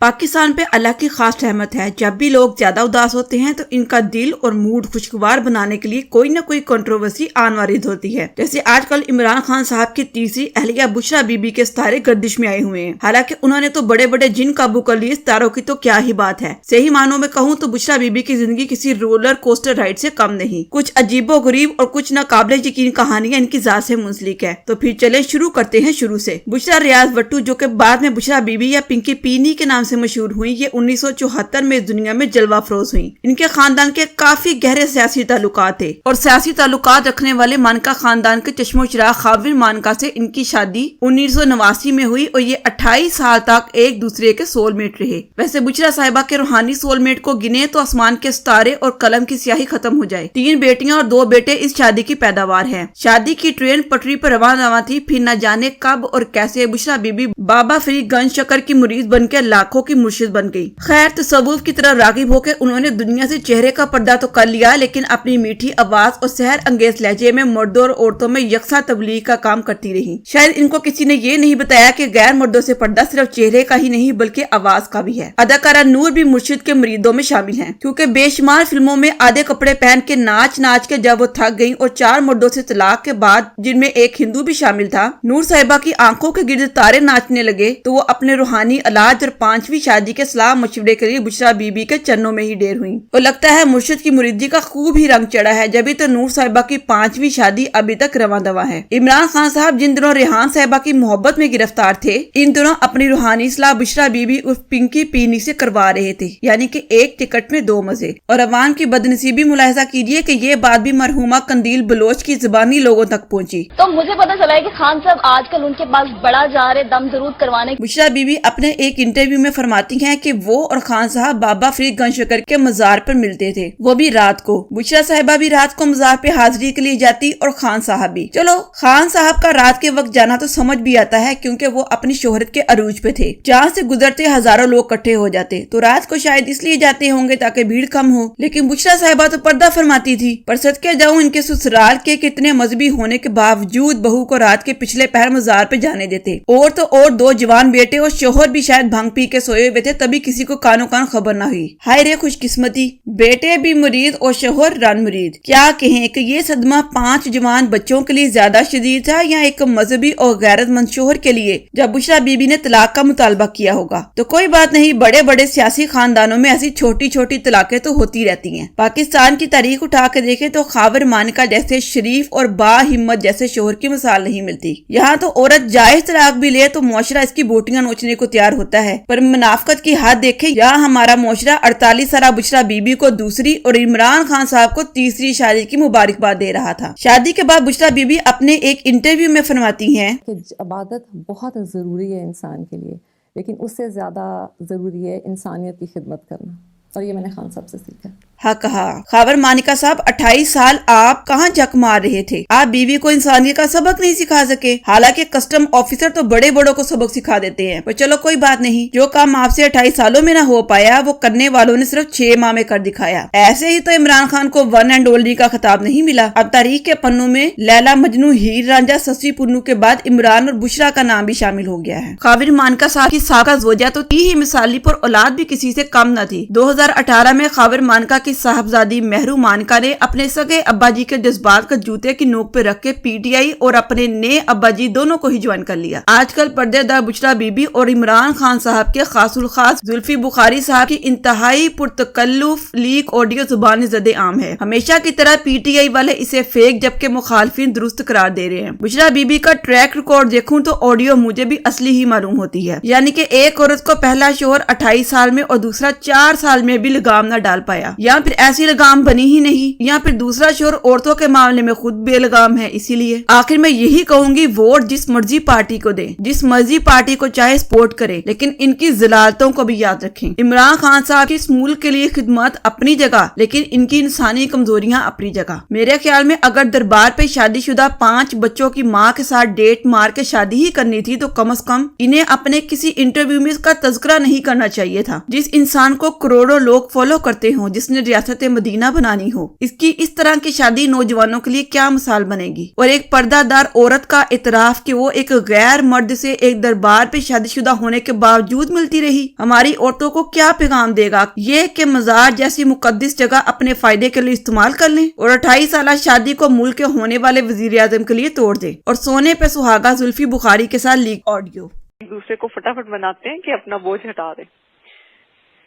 پاکستان پہ اللہ کی خاص رحمت ہے، جب بھی لوگ زیادہ اداس ہوتے ہیں تو ان کا دل اور موڈ خوشگوار بنانے کے لیے کوئی نہ کوئی کنٹروورسی آن وارد ہوتی ہے۔ جیسے آج کل عمران خان صاحب کی تیسری اہلیہ بشرا بی بی کے ستارے گردش میں آئے ہوئے ہیں، حالانکہ انہوں نے تو بڑے بڑے جن قابو کر لیے، ستاروں کی تو کیا ہی بات ہے۔ صحیح معنوں میں کہوں تو بشرا بی بی کی زندگی کسی رولر کوسٹر رائڈ سے کم نہیں، کچھ عجیب و غریب اور کچھ ناقابل یقین کہانیاں ان کی ذات سے منسلک ہے۔ تو پھر چلے شروع کرتے ہیں شروع سے۔ بشرا ریاض وٹو، جو کہ بعد میں بشرا بی بی یا پنکی پینی کے نام سے مشہور ہوئی، یہ 1974 میں اس دنیا میں جلوہ افروز ہوئی۔ ان کے خاندان کے کافی گہرے سیاسی تعلقات تھے اور سیاسی تعلقات رکھنے والے مانکا خاندان کے چشم و چراغ خاوند مانکا سے ان کی شادی 1989 میں ہوئی اور یہ 28 سال تک ایک دوسرے کے سول میٹ رہے۔ ویسے بشرا صاحبہ کے روحانی سول میٹ کو گنے تو آسمان کے ستارے اور قلم کی سیاہی ختم ہو جائے۔ 3 بیٹیاں اور 2 بیٹے اس شادی کی پیداوار ہیں۔ شادی کی ٹرین پٹری پر رواں تھی، پھر نہ جانے کب اور کیسے بشرا بی بی بابا فرید گنج شکر کی مرید بن کے لاکھوں کی مرشد بن گئی۔ خیر، تصوف کی طرف راغب ہو کے انہوں نے دنیا سے چہرے کا پردہ تو کر لیا، لیکن اپنی میٹھی آواز اور سحر انگیز لہجے میں مردوں اور عورتوں میں یکساں تبلیغ کا کام کرتی رہی۔ شاید ان کو کسی نے یہ نہیں بتایا کہ غیر مردوں سے پردہ صرف چہرے کا ہی نہیں بلکہ آواز کا بھی ہے۔ اداکارہ نور بھی مرشد کے مریدوں میں شامل ہیں، کیونکہ بے شمار فلموں میں آدھے کپڑے پہن کے ناچ کے جب وہ تھک گئیں اور 4 مردوں سے طلاق کے بعد، جن میں ایک ہندو بھی شامل تھا، نور صاحبہ کی آنکھوں کے گرد تارے ناچنے لگے تو وہ اپنے روحانی علاج اور 5ویں شادی کے صلاح مشورے کے لیے بشرا بی بی کے چرنوں میں ہی ڈیر ہوئیں۔ اور لگتا ہے مرشد کی مریدی کا خوب ہی رنگ چڑھا ہے، جبھی تو نور صاحبہ کی 5ویں شادی ابھی تک رواں دواں ہے۔ عمران خان صاحب جن دنوں ریحان صاحبہ کی محبت میں گرفتار تھے، ان دنوں اپنی روحانی اصلاح بشرا بی بی اور پنکی پینی سے کروا رہے تھے، یعنی کہ ایک ٹکٹ میں 2 مزے۔ اور عوام کی بدنصیبی ملاحظہ کیجیے کہ یہ بات بھی مرحومہ قندیل بلوچ کی زبانی لوگوں تک پہنچی۔ تو مجھے پتا چلا ہے کہ خان صاحب آج کل ان کے پاس بڑا جا رہے دم ضرور کروانے۔ بشرا بی بی اپنے ایک انٹرویو میں فرماتی ہیں کہ وہ اور خان صاحب بابا فرید گنج شکر کے مزار پر ملتے تھے، وہ بھی رات کو۔ بشرا صاحبہ بھی رات کو مزار پہ حاضری کے لیے جاتی اور خان صاحب بھی۔ چلو، خان صاحب کا رات کے وقت جانا تو سمجھ بھی آتا ہے، کیونکہ وہ اپنی شہرت کے عروج پہ تھے، جہاں سے گزرتے ہزاروں لوگ اکٹھے ہو جاتے، تو رات کو شاید اس لیے جاتے ہوں گے تاکہ بھیڑ کم ہو۔ لیکن بشرا صاحبہ تو پردہ فرماتی تھی، پر صدقے جاؤں ان کے سسرال کے کتنے مذہبی ہونے کے باوجود بہو کو رات کے پچھلے پہر مزار پہ جانے دیتے۔ اور تو اور 2 جوان بیٹے اور شوہر بھی شاید بھنگ پی کے سوئے ہوئے تھے، تبھی کسی کو کانوں کان خبر نہ ہوئی۔ ہائے رے خوش قسمتی، بیٹے بھی مرید اور شوہر رن مرید۔ کیا کہیں کہ یہ صدمہ 5 جوان بچوں کے لیے زیادہ شدید تھا یا ایک مذہبی اور غیرت مند شوہر کے لیے جب بشرا بی بی نے طلاق کا مطالبہ کیا ہوگا؟ تو کوئی بات نہیں، بڑے بڑے سیاسی خاندانوں میں ایسی چھوٹی چھوٹی طلاقیں تو ہوتی رہتی ہیں۔ پاکستان کی تاریخ اٹھا کے دیکھیں تو خاور مانکا جیسے شریف اور با ہمت جیسے شوہر کی مثال نہیں ملتی۔ یہاں تو عورت جائز طلاق بھی لے تو معاشرہ اس کی بوٹیاں نوچنے کو تیار ہوتا ہے، پر منافقت کی حد دیکھیں، یہاں ہمارا معاشرہ 48 سالہ بشرا بی بی کو دوسری اور عمران خان صاحب کو تیسری شادی کی مبارکباد دے رہا تھا۔ شادی کے بعد بشرا بی بی اپنے ایک انٹرویو میں فرماتی ہیں کہ عبادت بہت ضروری ہے انسان کے لیے، لیکن اس سے زیادہ ضروری ہے انسانیت کی خدمت کرنا، اور یہ میں نے خان صاحب سے سیکھا۔ ہاں کہا خاور مانکا صاحب، 28 سال آپ کہاں جک مار رہے تھے؟ آپ بیوی کو انسانیت کا سبق نہیں سکھا سکے؟ حالانکہ کسٹم آفیسر تو بڑے بڑوں کو سبق سکھا دیتے ہیں، پر چلو کوئی بات نہیں، جو کام آپ سے 28 سالوں میں نہ ہو پایا وہ کرنے والوں نے صرف 6 ماہ میں کر دکھایا۔ ایسے ہی تو عمران خان کو ون اینڈ اونلی کا خطاب نہیں ملا۔ اب تاریخ کے پنوں میں لیلا مجنو ہیر رانجھا سسی پنو کے بعد عمران اور بشرا کا نام بھی شامل ہو گیا ہے۔ خاور مانکا صاحب کی سابقہ زوجہ تو تھی ہی مثالی، پر اولاد بھی کسی سے کم نہ تھی۔ 2018 میں خاور مانکا کی صاحبزادی مہرو مانکا نے اپنے سگے ابا جی کے جذبات کا جوتے کی نوک پہ رکھ کے پی ٹی آئی اور اپنے نئے ابا جی دونوں کو ہی جوائن کر لیا۔ آج کل پردے دار بشرا بی بی اور عمران خان صاحب کے خاص الخاص زلفی بخاری صاحب کی انتہائی پرتکلف لیک آڈیو زبان زد عام ہے۔ ہمیشہ کی طرح پی ٹی آئی والے اسے فیک جبکہ مخالفین درست قرار دے رہے ہیں۔ بشرا بی بی کا ٹریک ریکارڈ دیکھوں تو آڈیو مجھے بھی اصلی ہی معلوم ہوتی ہے، یعنی کہ ایک عورت کو پہلا شوہر 28 سال میں اور دوسرا 4 سال میں بھی لگام نہ ڈال پایا، یا پھر ایسی لگام بنی ہی نہیں، یا پھر دوسرا شوہر عورتوں کے معاملے میں خود بے لگام ہے۔ اسی لیے آخر میں یہی کہوں گی، ووٹ جس مرضی پارٹی کو دیں، جس مرضی پارٹی کو چاہے سپورٹ کرے، لیکن ان کی ضلالتوں کو بھی یاد رکھیں۔ عمران خان صاحب کی اس ملک کے لیے خدمات اپنی جگہ، لیکن ان کی انسانی کمزوریاں اپنی جگہ۔ میرے خیال میں اگر دربار پہ شادی شدہ 5 بچوں کی ماں کے ساتھ ڈیٹ مار کے شادی ہی کرنی تھی تو کم از کم انہیں اپنے کسی انٹرویو میں اس کا تذکرہ نہیں کرنا چاہیے تھا۔ جس انسان کو کروڑوں لوگ فالو کرتے ہوں، جس نے ریاست مدینہ بنانی ہو، اس کی اس طرح کی شادی نوجوانوں کے لیے کیا مثال بنے گی؟ اور ایک پردہ دار عورت کا اعتراف کہ وہ ایک غیر مرد سے ایک دربار پہ شادی شدہ ہونے کے باوجود ملتی رہی، ہماری عورتوں کو کیا پیغام دے گا؟ یہ کہ مزار جیسی مقدس جگہ اپنے فائدے کے لیے استعمال کر لیں اور 28 سالہ شادی کو ملک کے ہونے والے وزیر اعظم کے لیے توڑ دیں۔ اور سونے پہ سہاگا زلفی بخاری کے ساتھ لیک آڈیو۔ ایک دوسرے کو فٹافٹ بناتے ہیں کہ اپنا بوجھ ہٹا دیں،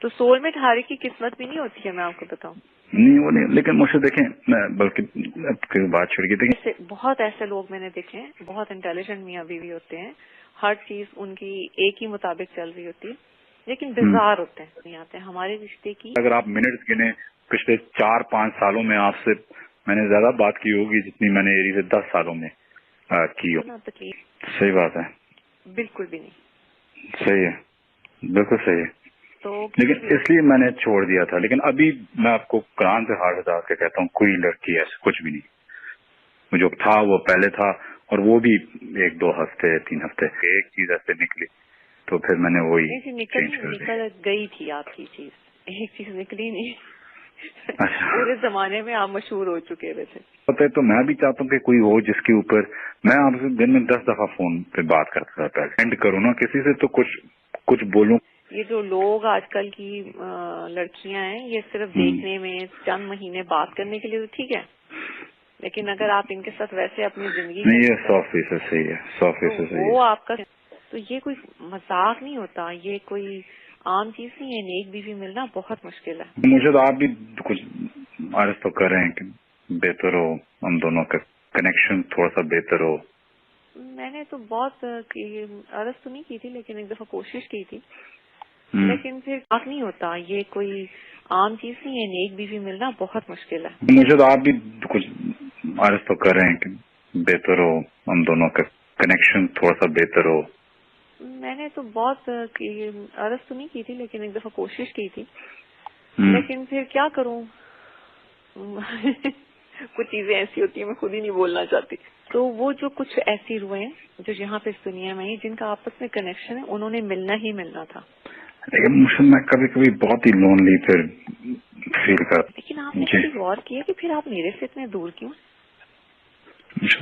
تو سول میٹ ہارے کی قسمت بھی نہیں ہوتی ہے، میں آپ کو بتاؤں نہیں وہ نہیں، لیکن مجھے دیکھیں بلکہ بات چھڑ گئی تھی، بہت ایسے لوگ میں نے دیکھے ہیں، بہت انٹیلیجنٹ میاں بیوی ہوتے ہیں، ہر چیز ان کی ایک ہی مطابق چل رہی ہوتی ہے، لیکن بیزار ہوتے ہیں، نہیں آتے ہمارے رشتے کی۔ اگر آپ منٹس گنے پچھلے 4-5 سالوں میں آپ سے میں نے زیادہ بات کی ہوگی جتنی میں نے ایری سے 10 سالوں میں کی ہو۔ صحیح بات ہے، بالکل بھی نہیں صحیح ہے، بالکل صحیح ہے، تو لیکن اس لیے میں نے چھوڑ دیا تھا۔ لیکن ابھی میں آپ کو قرآن سے ہاتھ اٹھا کے کہتا ہوں کوئی لڑکی ایسے کچھ بھی نہیں، جو تھا وہ پہلے تھا، اور وہ بھی 1-2 ہفتے 3 ہفتے ایک چیز ایسے نکلی تو پھر میں نے وہی چینج کر دی۔ نکل گئی تھی آپ کی چیز، ایک چیز نکلی نہیں، اچھا، پورے زمانے میں آپ مشہور ہو چکے ہوئے تھے۔ پتہ ہے، تو میں بھی چاہتا ہوں کہ کوئی ہو جس کے اوپر میں آپ سے دن میں 10 دفعہ فون پہ بات کرتا تھا، پہلے اینڈ کروں نا کسی سے تو کچھ بولوں۔ یہ جو لوگ آج کل کی لڑکیاں ہیں، یہ صرف دیکھنے میں چند مہینے بات کرنے کے لیے تو ٹھیک ہے، لیکن اگر آپ ان کے ساتھ ویسے اپنی زندگی نہیں، یہ 100% صحیح ہے، 100% صحیح وہ ہے۔ آپ کا تو یہ کوئی مذاق نہیں ہوتا، یہ کوئی عام چیز نہیں ہے، نیک بیوی ملنا بہت مشکل ہے۔ مجھے تو آپ بھی کچھ عرض تو کر رہے ہیں کہ بہتر ہو ہم دونوں کا کنیکشن تھوڑا سا بہتر ہو۔ میں نے تو بہت عرض تو نہیں کی تھی، لیکن ایک دفعہ کوشش کی تھی، لیکن پھر حق نہیں ہوتا، یہ کوئی عام چیز نہیں ہے، نیک بیوی ملنا بہت مشکل ہے۔ مجھے تو آپ بھی کچھ عرض تو کر رہے ہیں کہ بہتر ہو ہم دونوں کا کنیکشن تھوڑا سا بہتر ہو۔ میں نے تو بہت عرض تو نہیں کی تھی، لیکن ایک دفعہ کوشش کی تھی، لیکن پھر کیا کروں، کچھ چیزیں ایسی ہوتی ہیں میں خود ہی نہیں بولنا چاہتی۔ تو وہ جو کچھ ایسی روحیں جو یہاں پہ اس دنیا میں جن کا آپس میں کنیکشن ہے، انہوں نے ملنا ہی ملنا تھا۔ لیکن میں کبھی بہت ہی لونلی پھر فیل کرتا۔ لیکن آپ نے کبھی غور کیا کہ پھر آپ میرے سے اتنے دور کیوں؟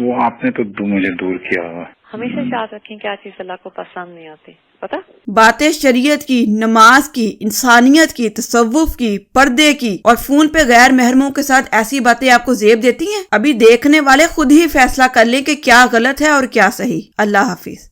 وہ آپ نے تو مجھے دور کیا ہوا۔ ہمیشہ یاد رکھیں کیا چیز اللہ کو پسند نہیں آتی، پتا؟ باتیں شریعت کی، نماز کی، انسانیت کی، تصوف کی، پردے کی، اور فون پہ غیر محرموں کے ساتھ ایسی باتیں آپ کو زیب دیتی ہیں؟ ابھی دیکھنے والے خود ہی فیصلہ کر لیں کہ کیا غلط ہے اور کیا صحیح۔ اللہ حافظ۔